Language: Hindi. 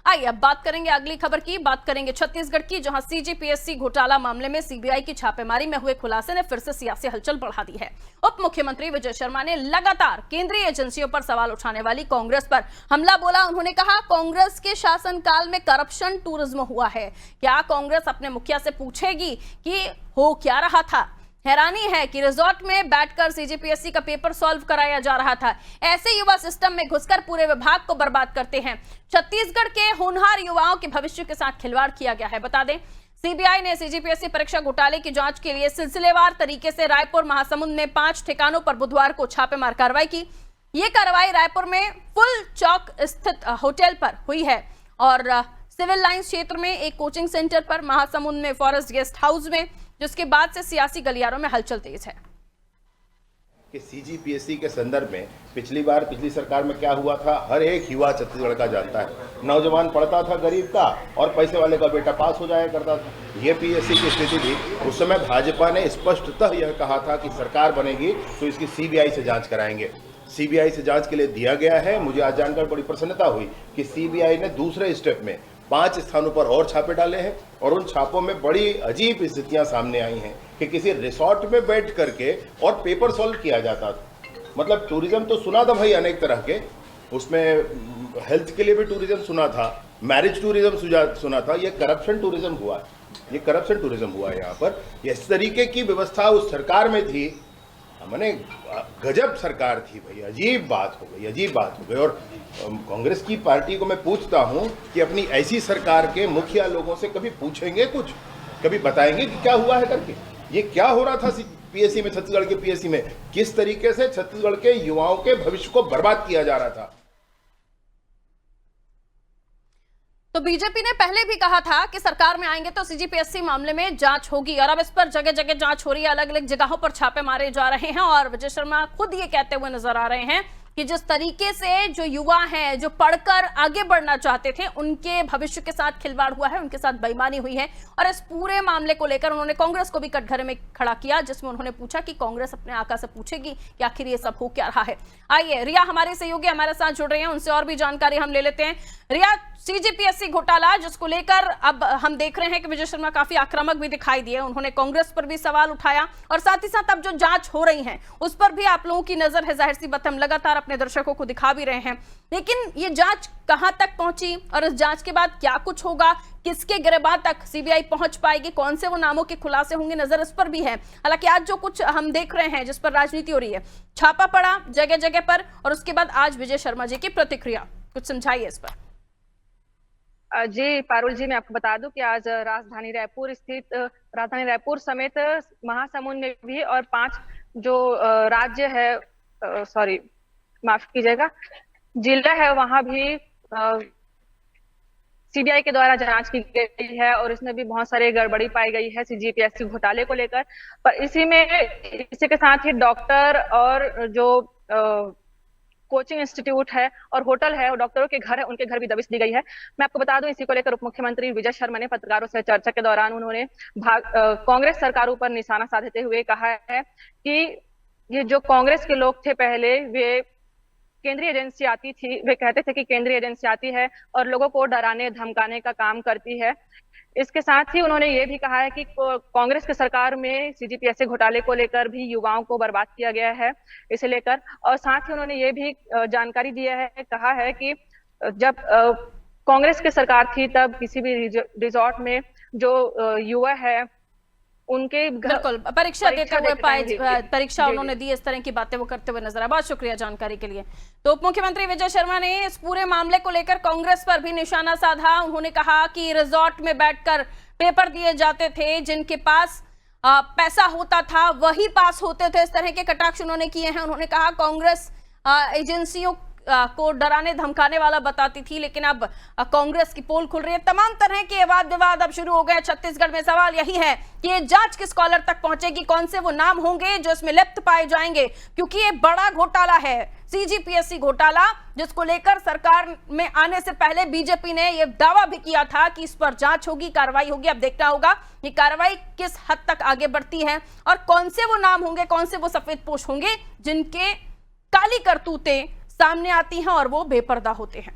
आइए अब बात करेंगे अगली खबर की। बात करेंगे छत्तीसगढ़ की, जहां सीजीपीएससी घोटाला मामले में सीबीआई की छापेमारी में हुए खुलासे ने फिर से सियासी हलचल बढ़ा दी है। उप मुख्यमंत्री विजय शर्मा ने लगातार केंद्रीय एजेंसियों पर सवाल उठाने वाली कांग्रेस पर हमला बोला। उन्होंने कहा, कांग्रेस के शासनकाल में करप्शन टूरिज्म हुआ है। क्या कांग्रेस अपने मुखिया से पूछेगी कि हो क्या रहा था? हैरानी है कि रिजॉर्ट में बैठकर सीजीपीएससी का पेपर सॉल्व कराया जा रहा था। ऐसे युवा सिस्टम में घुसकर पूरे विभाग को बर्बाद करते हैं। छत्तीसगढ़ के होनहार युवाओं के भविष्य के साथ खिलवाड़ किया गया है। बता दें, सीबीआई ने सीजीपीएससी परीक्षा घोटाले की जांच के लिए सिलसिलेवार तरीके से रायपुर, महासमुंद में 5 ठिकानों पर बुधवार को छापेमार कार्रवाई की। ये कार्रवाई रायपुर में फुल चौक स्थित होटल पर हुई है और सिविल लाइंस क्षेत्र में एक कोचिंग सेंटर पर, महासमुंद में फॉरेस्ट गेस्ट हाउस में, जिसके बाद से सियासी गलियारों में हलचल तेज है। कि सीजीपीएससी के संदर्भ में पिछली सरकार में क्या हुआ था, हर एक युवा छत्तीसगढ़ का जानता है। नौजवान पढ़ता था गरीब का और पैसे वाले का बेटा पास हो जाया करता था। ये पीएससी की स्थिति थी। उस समय भाजपा ने स्पष्टतः यह कहा था कि सरकार बनेगी तो इसकी सीबीआई से जांच कराएंगे। सीबीआई से जांच के लिए दिया गया है। मुझे आज जानकर बड़ी प्रसन्नता हुई कि सीबीआई ने दूसरे स्टेप में 5 स्थानों पर और छापे डाले हैं और उन छापों में बड़ी अजीब स्थितियां सामने आई हैं कि किसी रिसोर्ट में बैठ करके और पेपर सॉल्व किया जाता था। मतलब टूरिज्म तो सुना था भाई अनेक तरह के, उसमें हेल्थ के लिए भी टूरिज्म सुना था, मैरिज टूरिज्म सुना था। ये करप्शन टूरिज्म हुआ, ये करप्शन टूरिज्म हुआ यहाँ पर। इस तरीके की व्यवस्था उस सरकार में थी। मैंने गजब सरकार थी भाई, अजीब बात हो गई, अजीब बात हो गई। और कांग्रेस की पार्टी को मैं पूछता हूं कि अपनी ऐसी सरकार के मुखिया लोगों से कभी पूछेंगे, कुछ कभी बताएंगे कि क्या हुआ है करके? ये क्या हो रहा था पीएससी में, छत्तीसगढ़ के पीएससी में? किस तरीके से छत्तीसगढ़ के युवाओं के भविष्य को बर्बाद किया जा रहा था? तो बीजेपी ने पहले भी कहा था कि सरकार में आएंगे तो सीजीपीएससी मामले में जांच होगी और अब इस पर जगह जगह जांच हो रही है। अलग अलग जगहों पर छापे मारे जा रहे हैं और विजय शर्मा खुद ये कहते हुए नजर आ रहे हैं कि जिस तरीके से जो युवा हैं, जो पढ़कर आगे बढ़ना चाहते थे, उनके भविष्य के साथ खिलवाड़ हुआ है, उनके साथ बेईमानी हुई है। और इस पूरे मामले को लेकर उन्होंने कांग्रेस को भी कटघरे में खड़ा किया, जिसमें उन्होंने पूछा कि कांग्रेस अपने आका से पूछेगी कि आखिर ये सब हो क्या रहा है। आइए, रिया हमारे सहयोगी हमारे साथ जुड़ रहे हैं, उनसे और भी जानकारी हम ले लेते हैं। रिया, सीजीपीएससी घोटाला जिसको लेकर अब हम देख रहे हैं कि विजय शर्मा काफी आक्रामक भी दिखाई दिए। उन्होंने कांग्रेस पर भी सवाल उठाया और साथ ही साथ अब जो जांच हो रही है उस पर भी आप लोगों की नजर है। जाहिर सी बात, हम लगातार अपने दर्शकों को दिखा भी रहे हैं, लेकिन ये जांच कहां तक पहुंची और इस जांच के बाद क्या कुछ होगा, किसके गिरबान तक सीबीआई पहुंच पाएगी, कौन से वो नामों के खुलासे होंगे, नजर इस पर भी है। हालांकि आज जो कुछ हम देख रहे हैं जिस पर राजनीति हो रही है, छापा पड़ा जगह जगह पर और उसके बाद आज विजय शर्मा जी की प्रतिक्रिया, कुछ समझाइए इस पर। जी पारुल जी, मैं आपको बता दूं कि आज राजधानी रायपुर समेत महासमुंद में भी और 5 जो राज्य है, सॉरी माफ कीजिएगा, जिला है, वहां भी सीबीआई के द्वारा जांच की गई है और इसमें भी बहुत सारे गड़बड़ी पाई गई है सीजीपीएससी घोटाले को लेकर। पर इसी के साथ ही डॉक्टर और जो कोचिंग इंस्टीट्यूट है और होटल है और डॉक्टरों के घर है, उनके घर भी दबिश दी गई है। मैं आपको बता दूं, इसी को लेकर उप मुख्यमंत्री विजय शर्मा ने पत्रकारों से चर्चा के दौरान उन्होंने कांग्रेस सरकारों पर निशाना साधते हुए कहा है कि ये जो कांग्रेस के लोग थे पहले, वे केंद्रीय एजेंसी आती थी, वे कहते थे कि केंद्रीय एजेंसी आती है और लोगों को डराने धमकाने का काम करती है। इसके साथ ही उन्होंने ये भी कहा है कि कांग्रेस की सरकार में सीजीपीएससी घोटाले को लेकर भी युवाओं को बर्बाद किया गया है, इसे लेकर। और साथ ही उन्होंने ये भी जानकारी दिया है, कहा है कि जब कांग्रेस की सरकार थी तब किसी भी रिजॉर्ट में जो युवा है उनके बिल्कुल परीक्षा देते हुए परीक्षा उन्होंने दी, इस तरह की बातें वो करते हुए नजर आए। बहुत शुक्रिया जानकारी के लिए। तो उप मुख्यमंत्री विजय शर्मा ने इस पूरे मामले को लेकर कांग्रेस पर भी निशाना साधा। उन्होंने कहा कि रिजॉर्ट में बैठकर पेपर दिए जाते थे, जिनके पास पैसा होता था वही पास होते थे, इस तरह के कटाक्ष उन्होंने किए हैं। उन्होंने कहा कांग्रेस एजेंसियों को डराने धमकाने वाला बताती थी, लेकिन अब कांग्रेस की पोल खुल रही है। तमाम तरह के वाद विवाद अब शुरू हो गए छत्तीसगढ़ में। सवाल यही है कि ये जांच किस कॉलर तक पहुंचेगी, कौन से वो नाम होंगे जो इसमें लिप्त पाए जाएंगे, क्योंकि ये बड़ा घोटाला है सीजीपीएससी घोटाला, जिसको लेकर सरकार में आने से पहले बीजेपी ने यह दावा भी किया था कि इस पर जांच होगी, कार्रवाई होगी। अब देखना होगा कि कार्रवाई किस हद तक आगे बढ़ती है और कौन से वो नाम होंगे, कौन से वो सफेदपोश होंगे जिनके काली करतूतें सामने आती हैं और वो बेपर्दा होते हैं।